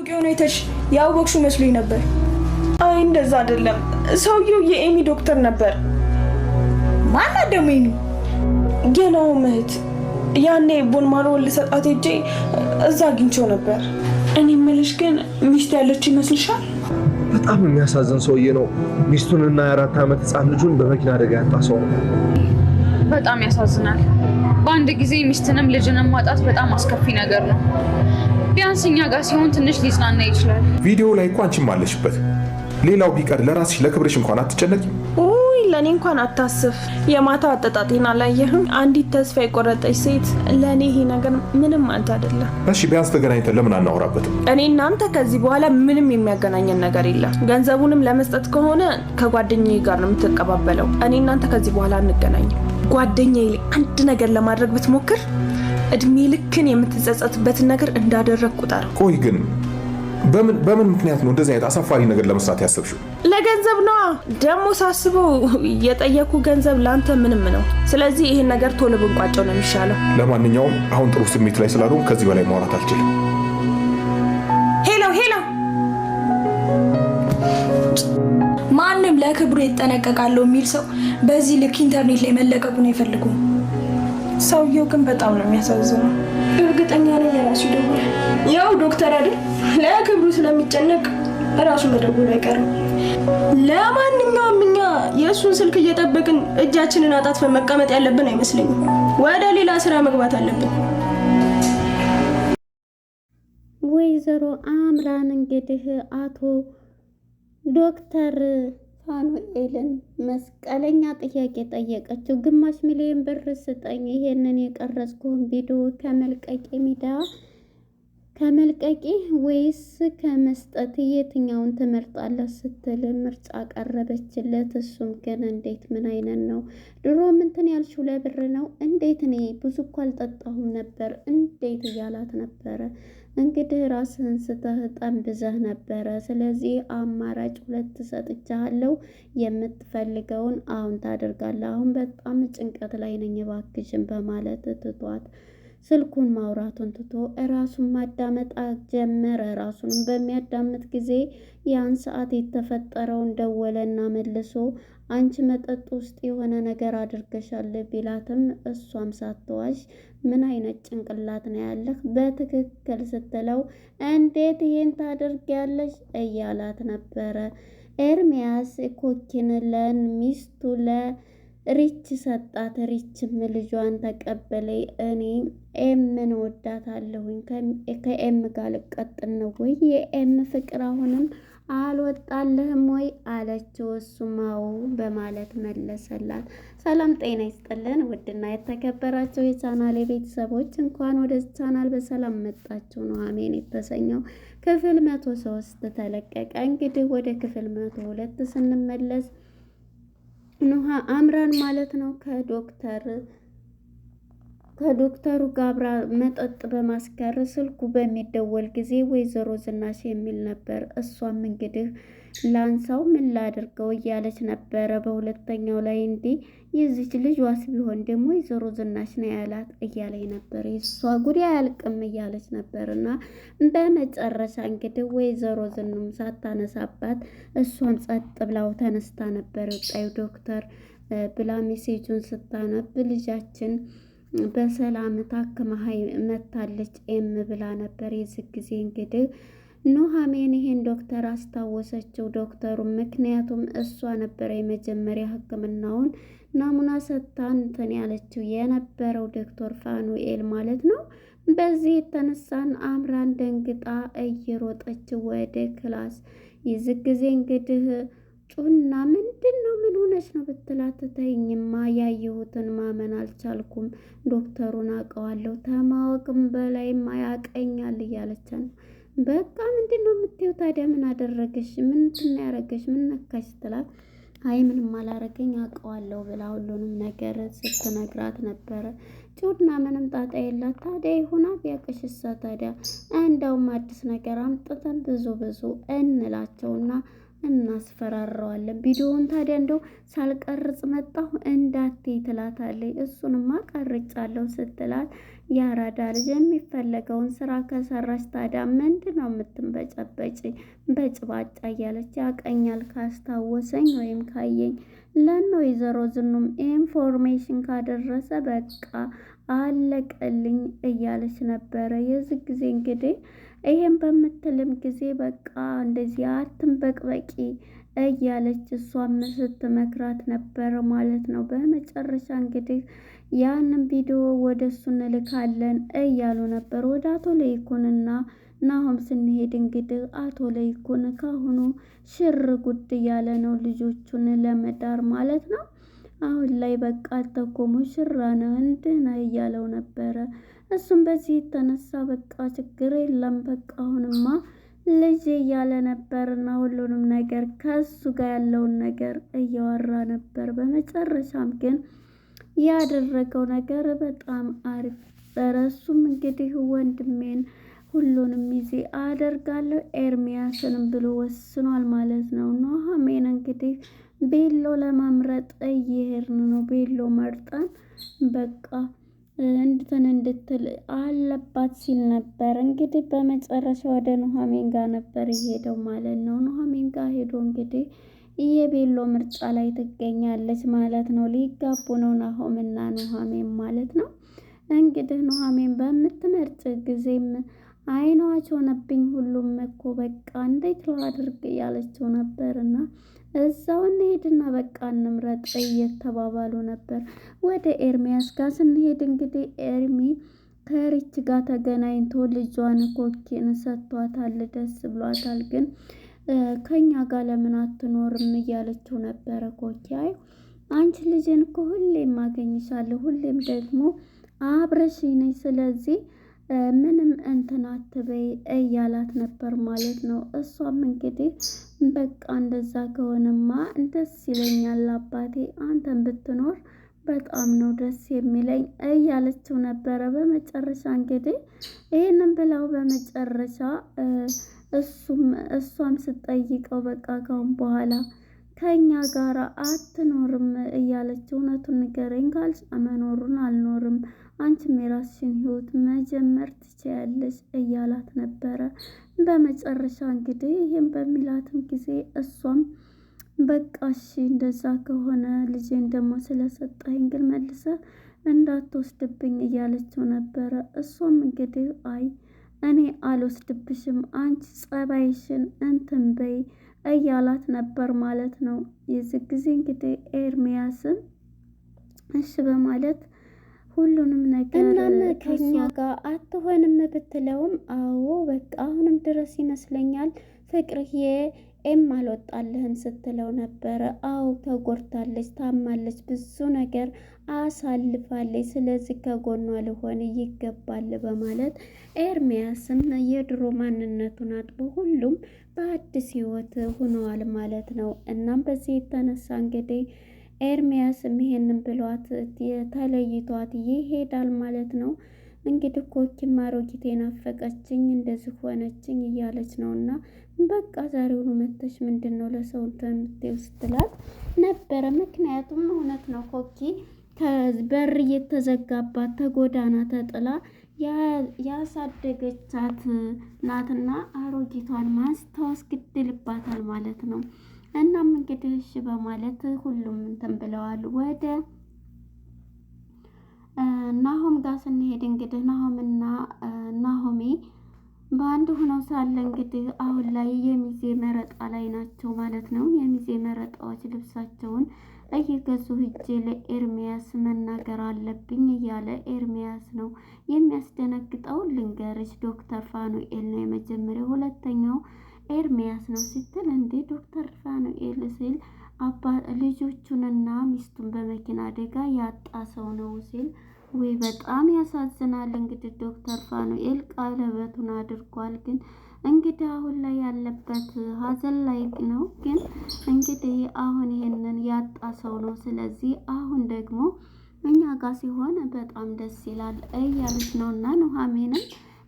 ማስታወቂያውን አይተሽ ያወቅሽው መስሎኝ ነበር። አይ እንደዛ አይደለም። ሰውየው የኤሚ ዶክተር ነበር። ማን ደግሞ ኤሚ? ገናው እህት። ያኔ ቦን ማሮ ልሰጣት ሄጄ እዛ አግኝቼው ነበር። እኔ የምልሽ ግን ሚስት ያለች ይመስልሻል? በጣም የሚያሳዝን ሰውዬ ነው። ሚስቱንና የ4 ዓመት ህፃን ልጁን በመኪና አደጋ ያጣ ሰው ነው። በጣም ያሳዝናል። በአንድ ጊዜ ሚስትንም ልጅንም ማጣት በጣም አስከፊ ነገር ነው። ቢያንስ እኛ ጋር ሲሆን ትንሽ ሊጽናና ይችላል። ቪዲዮ ላይ እኮ አንቺም አለሽበት። ሌላው ቢቀር ለራስሽ ለክብርሽ እንኳን አትጨነቂ። ኡይ ለኔ እንኳን አታስብ። የማታ አጠጣጤና አላየህም? አንዲት ተስፋ የቆረጠች ሴት ለኔ ይሄ ነገር ምንም ማለት አይደለም። እሺ ቢያንስ ተገናኝተን ለምን አናወራበትም? እኔ እናንተ ከዚህ በኋላ ምንም የሚያገናኘን ነገር የለም። ገንዘቡንም ለመስጠት ከሆነ ከጓደኛዬ ጋር ነው የምትቀባበለው። እኔ እናንተ ከዚህ በኋላ አንገናኝም። ጓደኛዬ ላይ አንድ ነገር ለማድረግ ብትሞክር እድሜ ልክን የምትጸጸትበትን ነገር እንዳደረግ ቁጠር። ቆይ ግን በምን ምክንያት ነው እንደዚህ አይነት አሳፋሪ ነገር ለመስራት ያሰብሽው? ለገንዘብ ነው። ደግሞ ሳስበው የጠየኩ ገንዘብ ላንተ ምንም ነው። ስለዚህ ይሄን ነገር ቶሎ ብንቋጨው ነው የሚሻለው። ለማንኛውም አሁን ጥሩ ስሜት ላይ ስላልሆን ከዚህ በላይ ማውራት አልችልም። ሄሎ ማንም ለክብሩ ይጠነቀቃለሁ የሚል ሰው በዚህ ልክ ኢንተርኔት ላይ መለቀቁን አይፈልጉም። ሰውየው ግን በጣም ነው የሚያሳዝነው። እርግጠኛ ነኝ የራሱ ይደውላል። ያው ዶክተር አይደል? ለክብሩ ስለሚጨነቅ ራሱ መደወሉ አይቀርም። ለማንኛውም እኛ የእሱን ስልክ እየጠበቅን እጃችንን አጣጥፈን መቀመጥ ያለብን አይመስለኝም። ወደ ሌላ ስራ መግባት አለብን። ወይዘሮ አምራን እንግዲህ አቶ ዶክተር ፋኑኤልን መስቀለኛ ጥያቄ ጠየቀችው። 500,000 ብር ስጠኝ፣ ይሄንን የቀረጽኩን ቪዲዮ ከመልቀቂ ወይስ ከመስጠት የትኛውን ትመርጣለህ ስትል ምርጫ ቀረበችለት። እሱም ግን እንዴት ምን አይነት ነው? ድሮ ምንትን ያልሽው ለብር ነው? እንዴት? እኔ ብዙ እኮ አልጠጣሁም ነበር እንዴት እያላት ነበረ። እንግዲህ ራስህን ስተህ ጠንብዘህ ነበረ። ስለዚህ አማራጭ 2 ሰጥቻለሁ። የምትፈልገውን አሁን ታደርጋለህ። አሁን በጣም ጭንቀት ላይ ነኝ እባክሽን በማለት ትቷት ስልኩን ማውራቱን ትቶ ራሱን ማዳመጥ ጀመረ። ራሱንም በሚያዳምጥ ጊዜ ያን ሰዓት የተፈጠረውን ደወለና መልሶ አንቺ መጠጥ ውስጥ የሆነ ነገር አድርገሻል ቢላትም እሷም ሳትዋሽ ምን አይነት ጭንቅላት ነው ያለህ በትክክል ስትለው እንዴት ይሄን ታደርጊያለሽ እያላት ነበረ። ኤርሚያስ ኮኪን ለሚስቱ ለሪች ሰጣት። ሪችም ልጇን ተቀበለ። እኔ ኤምን ወዳታለሁኝ ከኤም ጋር ልቀጥል ነው ወይ? የኤም ፍቅር አሁንም አልወጣልህም ወይ አለችው። እሱማው በማለት መለሰላት። ሰላም ጤና ይስጥልን ውድና የተከበራችሁ የቻናሌ ቤተሰቦች እንኳን ወደ ቻናል በሰላም መጣችሁ። ኑሃሚን የተሰኘው ክፍል 103 ተለቀቀ። እንግዲህ ወደ ክፍል 102 ስንመለስ አምራን ማለት ነው ከዶክተሩ ጋብራ መጠጥ በማስከር ስልኩ በሚደወል ጊዜ ወይዘሮ ዝናሽ የሚል ነበር። እሷም እንግዲህ ላንሳው ምን ላድርገው እያለች ነበረ። በሁለተኛው ላይ እንዲህ የዚች ልጅ ዋስ ቢሆን ደግሞ ወይዘሮ ዝናሽ ነው ያላት እያለኝ ነበር። የሷ ጉዳይ አያልቅም እያለች ነበርና በመጨረሻ እንግዲህ ወይዘሮ ዝኑም ሳታነሳባት እሷም ጸጥ ብላው ተነስታ ነበር። ወጣዩ ዶክተር ብላ ሜሴጁን ስታነብ ልጃችን በሰላም ታክማ መታለች ኤም ብላ ነበር። የዚህ ጊዜ እንግዲህ ኑሃሚን ይሄን ዶክተር አስታወሰችው። ዶክተሩ ምክንያቱም እሷ ነበረ የመጀመሪያ ሕክምናውን ናሙና ሰጥታ እንትን ያለችው የነበረው ዶክተር ፋኑኤል ማለት ነው። በዚህ የተነሳን አምራን ደንግጣ እየሮጠች ወደ ክላስ። የዚህ ጊዜ እንግዲህ ጩና ምንድን ነው ምን ሆነች ነው ብትላት ተይኝማ ያየሁትን ማመን አልቻልኩም። ዶክተሩን አውቀዋለሁ ተማወቅም በላይማ ያቀኛል እያለች ነው። በቃ ምንድን ነው የምትይው ታዲያ? ምን አደረገሽ? ምን ያረገሽ? ምን ነካሽ ስትላት አይ ምንም አላረገኝ አውቀዋለሁ ብላ ሁሉንም ነገር ስትነግራት ነበረ። ጩና ምንም ጣጣ የላት ታዲያ ይሁና ቢያቅሽሳ ታዲያ እንደውም አዲስ ነገር አምጥተን ብዙ እንላቸውና እናስፈራረዋለን። ቪዲዮውን ታዲያ እንደው ሳልቀርጽ መጣሁ እንዳትይ ትላታለች። እሱንማ ቀርጫለሁ ስትላት ያራዳ ልጅ የሚፈለገውን ስራ ከሰራች ታዲያ ምንድን ነው የምትንበጨበጭ በጭባጫ እያለች ያቀኛል ካስታወሰኝ ወይም ካየኝ ለነ ወይዘሮ ዝኑም ኢንፎርሜሽን ካደረሰ በቃ አለቀልኝ እያለች ነበረ። የዚህ ጊዜ እንግዲህ ይሄን በምትልም ጊዜ በቃ እንደዚህ አትንበቅበቂ እያለች እሷም ስትመክራት ነበረ ማለት ነው። በመጨረሻ እንግዲህ ያንን ቪዲዮ ወደ እሱ እንልካለን እያሉ ነበር። ወደ አቶ ለይኩንና ናሆም ስንሄድ እንግዲህ አቶ ለይኩን ካሁኑ ሽር ጉድ እያለ ነው ልጆቹን ለመዳር ማለት ነው። አሁን ላይ በቃ ተኮሙ ሽራ ነው እንድና እያለው ነበረ። እሱም በዚህ የተነሳ በቃ ችግር የለም በቃ አሁንማ ልጅ እያለ ነበርና ሁሉንም ነገር ከሱ ጋር ያለውን ነገር እያወራ ነበር። በመጨረሻም ግን ያደረገው ነገር በጣም አሪፍ ነበረ። እሱም እንግዲህ ወንድሜን ሁሉንም ይዜ አደርጋለሁ ኤርሚያስንም ብሎ ወስኗል ማለት ነው። ኑሃሚን እንግዲህ ቤሎ ለማምረጥ እየሄድን ነው። ቤሎ መርጠን በቃ እንድትል አለባት ሲል ነበር። እንግዲህ በመጨረሻ ወደ ኑሃሚን ጋር ነበር የሄደው ማለት ነው። ኑሃሚን ጋር ሄዶ እንግዲህ የቤሎ ምርጫ ላይ ትገኛለች ማለት ነው። ሊጋቡ ነው ናሆምና ኑሃሚን ማለት ነው። እንግዲህ ኑሃሚን በምትመርጥ ጊዜም አይኗች ሆነብኝ ሁሉም እኮ በቃ እንዴት ላድርግ እያለችው ነበርና እዛው እንሄድና በቃ እንምረጥ እየተባባሉ ነበር። ወደ ኤርሚያስ ጋር ስንሄድ እንግዲህ ኤርሚ ከሪች ጋር ተገናኝቶ ልጇን ኮኪን ሰጥቷታል። ደስ ብሏታል። ግን ከኛ ጋር ለምን አትኖርም እያለችው ነበረ። ኮኪ አይ አንቺ ልጅን እኮ ሁሌም አገኝሻለሁ፣ ሁሌም ደግሞ አብረሽኝ ነኝ፣ ስለዚህ ምንም እንትን አትበይ እያላት ነበር ማለት ነው። እሷም እንግዲህ በቃ እንደዛ ከሆነማ ደስ ይለኛል አባቴ፣ አንተን ብትኖር በጣም ነው ደስ የሚለኝ እያለችው ነበረ። በመጨረሻ እንግዲህ ይህንን ብላው በመጨረሻ እሷም ስጠይቀው በቃ ካሁን በኋላ ከኛ ጋር አትኖርም እያለች እውነቱን ንገረኝ ካልሽ መኖሩን አልኖርም፣ አንቺም የራስሽን ህይወት መጀመር ትችያለሽ እያላት ነበረ። በመጨረሻ እንግዲህ ይህም በሚላትም ጊዜ እሷም በቃ እሺ እንደዛ ከሆነ ልጄን ደግሞ ስለሰጠኝ ግን መልሰ እንዳትወስድብኝ እያለችው ነበረ። እሷም እንግዲህ አይ እኔ አልወስድብሽም፣ አንቺ ጸባይሽን እንትን በይ እያላት ነበር ማለት ነው። የዚህ ጊዜ እንግዲህ ኤርሚያስም እሺ በማለት ሁሉንም ነገር እናም ከኛ ጋር አትሆንም ብትለውም አዎ በቃ አሁንም ድረስ ይመስለኛል ፍቅርዬ አልወጣልህም ስትለው ነበረ። አዎ ተጎድታለች፣ ታማለች፣ ብዙ ነገር አሳልፋለች፣ ስለዚህ ከጎኗ ልሆን ይገባል በማለት ኤርሚያስም የድሮ ማንነቱን አጥቦ ሁሉም በአዲስ ህይወት ሆነዋል ማለት ነው። እናም በዚህ የተነሳ እንግዲህ ኤርሚያስም ይሄንን ብሏት ተለይቷት ይሄዳል ማለት ነው። እንግዲህ ኮኪም አሮጊቴን አፈቀችኝ እንደዚህ ሆነችኝ እያለች ነው እና በቃ ዛሬውኑ መተሽ ምንድን ነው ለሰው ተምቴው ስትላት ነበረ። ምክንያቱም እውነት ነው ኮኪ ከበር እየተዘጋባት ተጎዳና ተጥላ ያሳደገቻት ናትና አሮጊቷን ማስታወስ ግድልባታል ማለት ነው። እናም እንግዲህ እሺ በማለት ሁሉም እንትን ብለዋል። ወደ ናሆም ጋር ስንሄድ እንግዲህ ናሆምና ናሆሜ በአንድ ሆነው ሳለ እንግዲህ አሁን ላይ የሚዜ መረጣ ላይ ናቸው ማለት ነው። የሚዜ መረጣዎች ልብሳቸውን እየገዙ ሂጄ ለኤርሚያስ መናገር አለብኝ እያለ ኤርሚያስ ነው የሚያስደነግጠው። ልንገርሽ ዶክተር ፋኑኤል ነው የመጀመሪያው፣ ሁለተኛው ኤርሚያስ ነው ስትል እንዴ ዶክተር ፋኑኤል ሲል ልጆቹንና ሚስቱን በመኪና አደጋ ያጣ ሰው ነው ሲል ወይ በጣም ያሳዝናል። እንግዲህ ዶክተር ፋኑኤል ቀለበቱን አድርጓል፣ ግን እንግዲህ አሁን ላይ ያለበት ሀዘን ላይ ነው። ግን እንግዲህ አሁን ይሄንን ያጣ ሰው ነው። ስለዚህ አሁን ደግሞ እኛ ጋር ሲሆን በጣም ደስ ይላል እያለች ነው እና ኑሃሚንም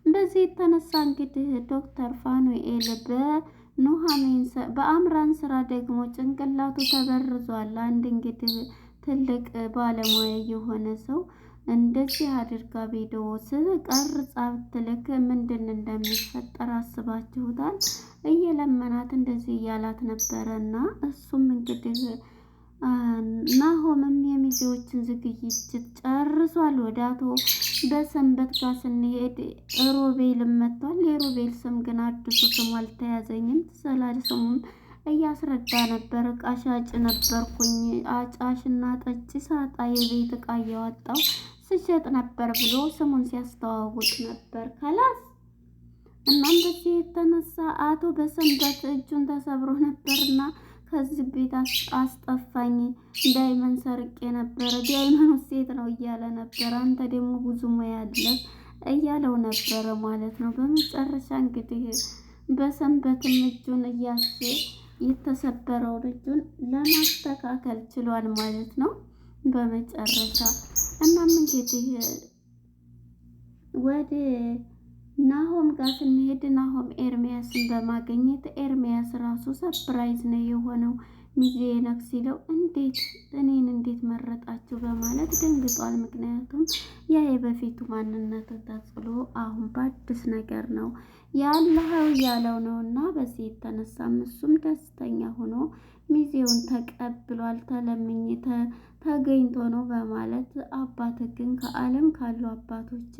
በዚህ የተነሳ እንግዲህ ዶክተር ፋኑኤል በኑሃሚን በአምራን ስራ ደግሞ ጭንቅላቱ ተበርዟል። አንድ እንግዲህ ትልቅ ባለሙያ የሆነ ሰው እንደዚህ አድርጋ ቪዲዮ ስቀርጻ ብትልክ ምንድን እንደሚፈጠር አስባችሁታል? እየለመናት እንደዚህ እያላት ነበረና እሱም እንግዲህ ናሆምም የሚዜዎችን ዝግጅት ጨርሷል። ወደ አቶ በሰንበት ጋር ስንሄድ ሮቤል መጥቷል። የሮቤል ስም ግን አዲሱ ስሙ አልተያዘኝም። ስላል ስሙን እያስረዳ ነበር። እቃ ሻጭ ነበርኩኝ፣ አጫሽና ጠጪ ሳጣ የቤት እቃ እያወጣው ስሸጥ ነበር ብሎ ስሙን ሲያስተዋውቅ ነበር። ከላስ እናም በዚህ የተነሳ አቶ በሰንበት እጁን ተሰብሮ ነበርና ከዚህ ቤት አስጠፋኝ፣ ዳይመንድ ሰርቄ ነበረ፣ ዳይመንድ ሴት ነው እያለ ነበር። አንተ ደግሞ ብዙ ሙያ አለህ እያለው ነበረ ማለት ነው። በመጨረሻ እንግዲህ በሰንበትም እጁን እያሸ የተሰበረውን እጁን ለማስተካከል ችሏል ማለት ነው በመጨረሻ። እናም እንግዲህ ወደ ናሆም ጋር ስንሄድ ናሆም ኤርሚያስን በማግኘት ኤርሚያስ ራሱ ሰርፕራይዝ ነው የሆነው። ሚዜ ነክ ሲለው እኔን እንዴት መረጣችሁ በማለት ደንግጧል። ምክንያቱም ያ የበፊቱ ማንነቱ ተጥሎ አሁን በአዲስ ነገር ነው ያለው ያለው ነው እና በዚህ የተነሳም እሱም ደስተኛ ሆኖ ሚዜውን ተቀብሏል። ተለምኝ ተገኝቶ ነው በማለት አባት ግን ከዓለም ካሉ አባቶች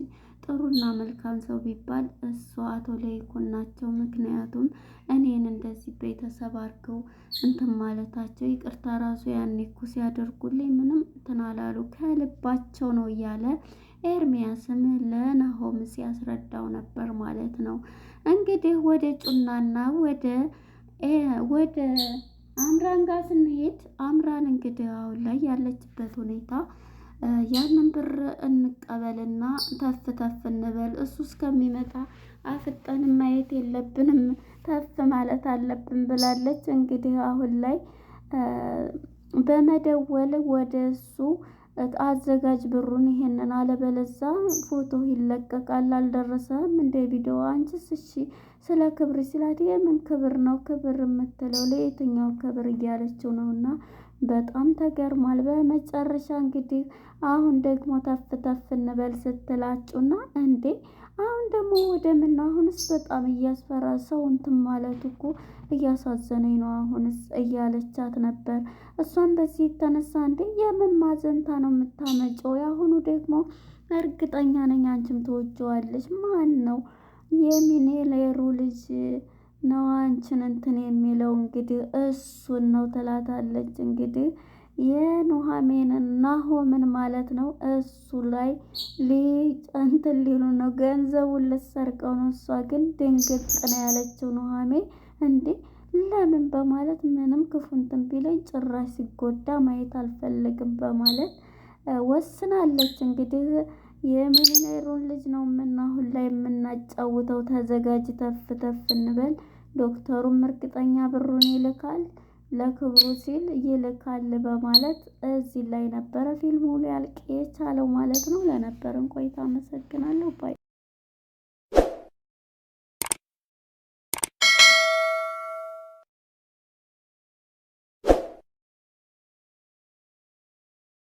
ጥሩና መልካም ሰው ቢባል እሱ አቶ ለይኩን ናቸው። ምክንያቱም እኔን እንደዚህ ቤተሰብ አድርገው እንትን ማለታቸው ይቅርታ ራሱ ያኔ እኮ ሲያደርጉልኝ ምንም እንትን አላሉ ከልባቸው ነው እያለ ኤርሚያስም ለናሆም ሲያስረዳው ነበር ማለት ነው። እንግዲህ ወደ ጩናና ወደ አምራን ጋር ስንሄድ አምራን እንግዲህ አሁን ላይ ያለችበት ሁኔታ ያንን ብር እንቀበልና ተፍ ተፍ እንበል፣ እሱ እስከሚመጣ አፍጠን ማየት የለብንም ተፍ ማለት አለብን ብላለች። እንግዲህ አሁን ላይ በመደወል ወደ እሱ አዘጋጅ ብሩን ይሄንን አለበለዛ ፎቶ ይለቀቃል፣ አልደረሰም እንደ ቪዲዮ አንቺስ እሺ ስለ ክብር ሲላት የምን ክብር ነው ክብር የምትለው ለየትኛው ክብር እያለችው ነውና በጣም ተገርሟል። በመጨረሻ እንግዲህ አሁን ደግሞ ተፍ ተፍ እንበል ስትላጩና እንዴ አሁን ደግሞ ወደ ምን አሁንስ በጣም እያስፈራ ሰው እንትን ማለቱ እኮ እያሳዘነኝ ነው አሁንስ እያለቻት ነበር። እሷን በዚህ የተነሳ እንዴ የምን ማዘንታ ነው የምታመጨው? ያሁኑ ደግሞ እርግጠኛ ነኝ አንቺም ትወጂዋለሽ። ማን ነው የሚኔሌሩ ልጅ ነው አንቺን እንትን የሚለው እንግዲህ እሱን ነው ትላታለች። እንግዲህ የኑሃሜንን ናሆምን ማለት ነው እሱ ላይ እንትን ሊሉ ነው ገንዘቡን ልትሰርቀው ነው። እሷ ግን ድንግጥ ነው ያለችው ኑሃሜ እንዴ ለምን በማለት ምንም ክፉ እንትን ቢለኝ ጭራሽ ሲጎዳ ማየት አልፈልግም በማለት ወስናለች። እንግዲህ የሚሊኔሩን ልጅ ነው አሁን ላይ የምናጫውተው። ተዘጋጅ ተፍ ተፍ እንበል። ዶክተሩም እርግጠኛ ብሩን ይልካል ለክብሩ ሲል ይልካል በማለት እዚህ ላይ ነበረ ፊልሙ ሊያልቅ የቻለው ማለት ነው። ለነበረን ቆይታ አመሰግናለሁ ባይ